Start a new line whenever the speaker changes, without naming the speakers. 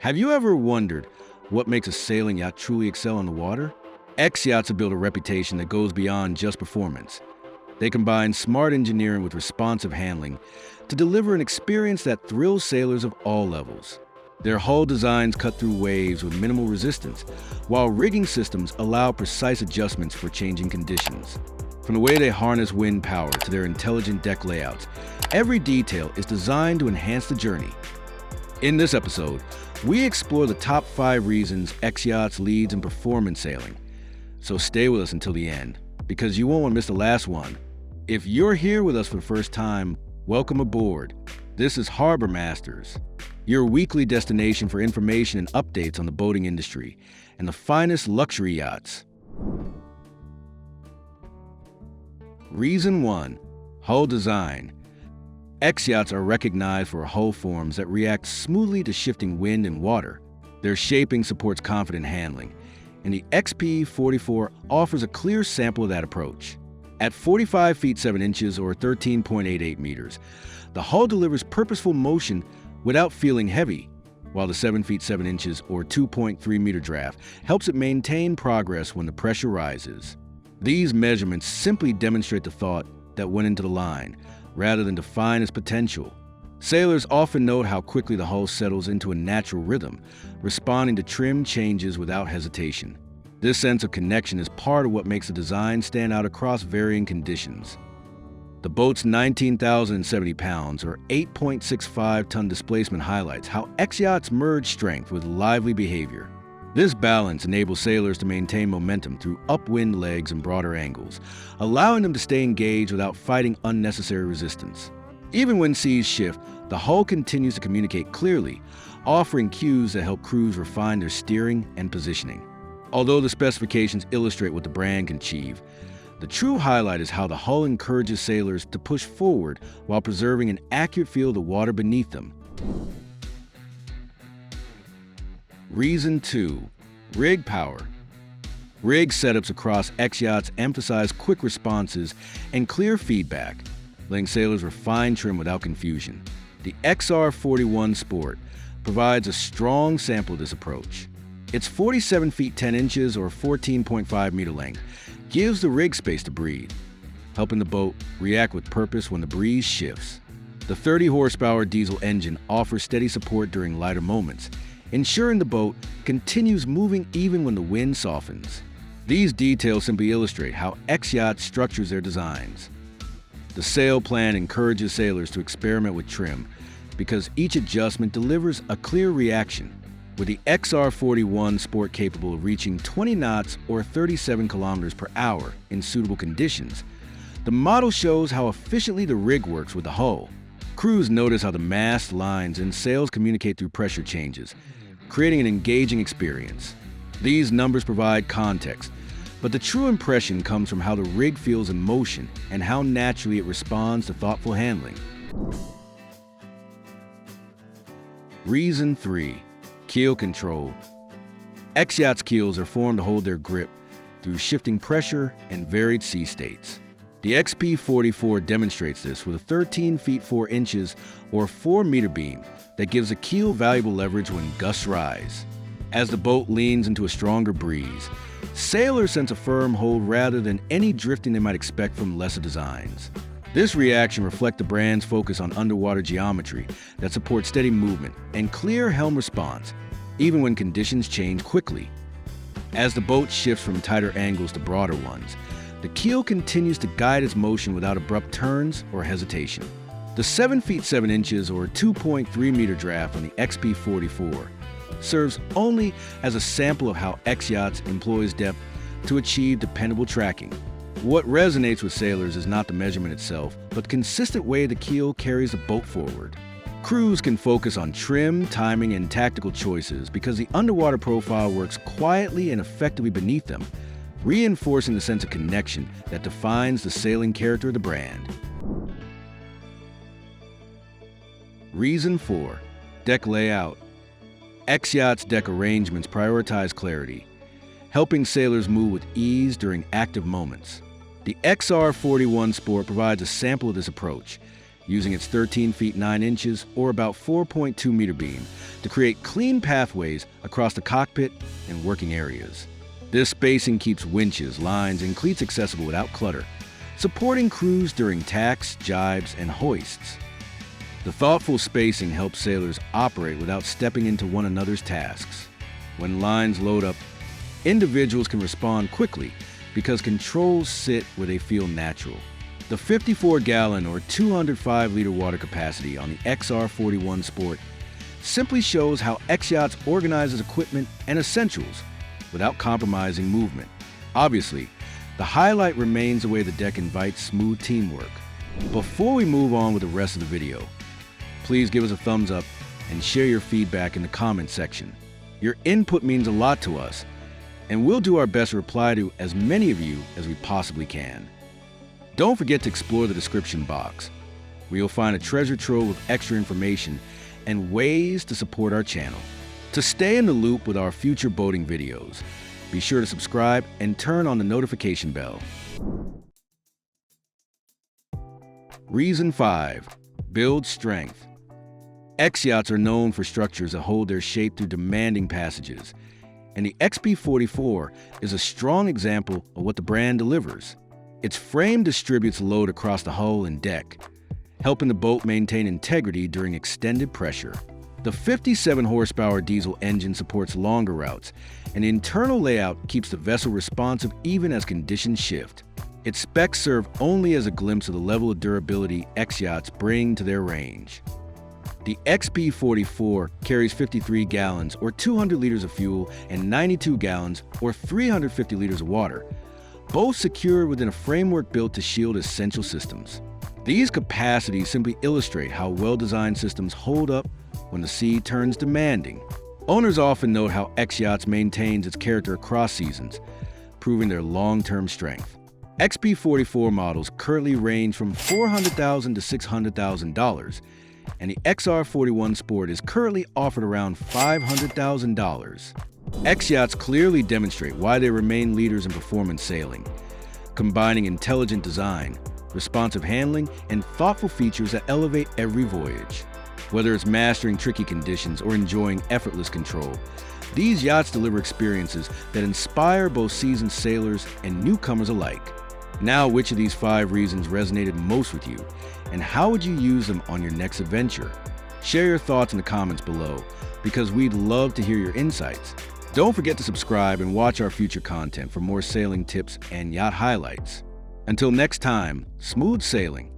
Have you ever wondered what makes a sailing yacht truly excel on the water? X Yachts have built a reputation that goes beyond just performance. They combine smart engineering with responsive handling to deliver an experience that thrills sailors of all levels. Their hull designs cut through waves with minimal resistance, while rigging systems allow precise adjustments for changing conditions. From the way they harness wind power to their intelligent deck layouts, every detail is designed to enhance the journey. In this episode, we explore the top 5 reasons X Yachts leads in performance sailing. So stay with us until the end, because you won't want to miss the last one. If you're here with us for the first time, welcome aboard. This is Harbour Masters, your weekly destination for information and updates on the boating industry and the finest luxury yachts. Reason 1. Hull design. X Yachts are recognized for hull forms that react smoothly to shifting wind and water. Their shaping supports confident handling, and the XP44 offers a clear sample of that approach. At 45 feet 7 inches or 13.88 meters, the hull delivers purposeful motion without feeling heavy, while the 7 feet 7 inches or 2.3 meter draft helps it maintain progress when the pressure rises. These measurements simply demonstrate the thought that went into the line, rather than define its potential. Sailors often note how quickly the hull settles into a natural rhythm, responding to trim changes without hesitation. This sense of connection is part of what makes the design stand out across varying conditions. The boat's 19,070 pounds or 8.65-ton displacement highlights how X Yachts merge strength with lively behavior. This balance enables sailors to maintain momentum through upwind legs and broader angles, allowing them to stay engaged without fighting unnecessary resistance. Even when seas shift, the hull continues to communicate clearly, offering cues that help crews refine their steering and positioning. Although the specifications illustrate what the brand can achieve, the true highlight is how the hull encourages sailors to push forward while preserving an accurate feel of the water beneath them. Reason 2. Rig power. Rig setups across X Yachts emphasize quick responses and clear feedback, letting sailors refine trim without confusion. The XR41 Sport provides a strong sample of this approach. Its 47 feet 10 inches or 14.5 meter length gives the rig space to breathe, helping the boat react with purpose when the breeze shifts. The 30 horsepower diesel engine offers steady support during lighter moments, ensuring the boat continues moving even when the wind softens. These details simply illustrate how X Yacht structures their designs. The sail plan encourages sailors to experiment with trim because each adjustment delivers a clear reaction. With the XR41 Sport capable of reaching 20 knots or 37 kilometers per hour in suitable conditions, the model shows how efficiently the rig works with the hull. Crews notice how the mast, lines, and sails communicate through pressure changes, creating an engaging experience. These numbers provide context, but the true impression comes from how the rig feels in motion and how naturally it responds to thoughtful handling. Reason 3. Keel control. X Yachts keels are formed to hold their grip through shifting pressure and varied sea states. The XP44 demonstrates this with a 13 feet 4 inches or 4 meter beam that gives a keel valuable leverage when gusts rise. As the boat leans into a stronger breeze, sailors sense a firm hold rather than any drifting they might expect from lesser designs. This reaction reflects the brand's focus on underwater geometry that supports steady movement and clear helm response, even when conditions change quickly. As the boat shifts from tighter angles to broader ones, the keel continues to guide its motion without abrupt turns or hesitation. The 7 feet 7 inches or 2.3 meter draft on the XP44 serves only as a sample of how X Yachts employs depth to achieve dependable tracking. What resonates with sailors is not the measurement itself, but the consistent way the keel carries the boat forward. Crews can focus on trim, timing, and tactical choices because the underwater profile works quietly and effectively beneath them, reinforcing the sense of connection that defines the sailing character of the brand. Reason 4. Deck layout. X Yachts deck arrangements prioritize clarity, helping sailors move with ease during active moments. The XR41 Sport provides a sample of this approach, using its 13 feet 9 inches or about 4.2 meter beam to create clean pathways across the cockpit and working areas. This spacing keeps winches, lines, and cleats accessible without clutter, supporting crews during tacks, jibes, and hoists. The thoughtful spacing helps sailors operate without stepping into one another's tasks. When lines load up, individuals can respond quickly because controls sit where they feel natural. The 54-gallon or 205-liter water capacity on the XR41 Sport simply shows how X Yachts organizes equipment and essentials without compromising movement. Obviously, the highlight remains the way the deck invites smooth teamwork. Before we move on with the rest of the video, please give us a thumbs up and share your feedback in the comment section. Your input means a lot to us, and we'll do our best to reply to as many of you as we possibly can. Don't forget to explore the description box, where you'll find a treasure trove of extra information and ways to support our channel. To stay in the loop with our future boating videos, be sure to subscribe and turn on the notification bell. Reason 5. Build strength. X Yachts are known for structures that hold their shape through demanding passages, and the XP44 is a strong example of what the brand delivers. Its frame distributes load across the hull and deck, helping the boat maintain integrity during extended pressure. The 57-horsepower diesel engine supports longer routes, and the internal layout keeps the vessel responsive even as conditions shift. Its specs serve only as a glimpse of the level of durability X Yachts bring to their range. The XP44 carries 53 gallons or 200 liters of fuel and 92 gallons or 350 liters of water, both secured within a framework built to shield essential systems. These capacities simply illustrate how well-designed systems hold up when the sea turns demanding. Owners often note how X Yachts maintains its character across seasons, proving their long-term strength. XP44 models currently range from $400,000 to $600,000, and the XR41 Sport is currently offered around $500,000. X Yachts clearly demonstrate why they remain leaders in performance sailing, combining intelligent design, responsive handling, and thoughtful features that elevate every voyage. Whether it's mastering tricky conditions or enjoying effortless control, these yachts deliver experiences that inspire both seasoned sailors and newcomers alike. Now, which of these 5 reasons resonated most with you, and how would you use them on your next adventure? Share your thoughts in the comments below, because we'd love to hear your insights. Don't forget to subscribe and watch our future content for more sailing tips and yacht highlights. Until next time, smooth sailing.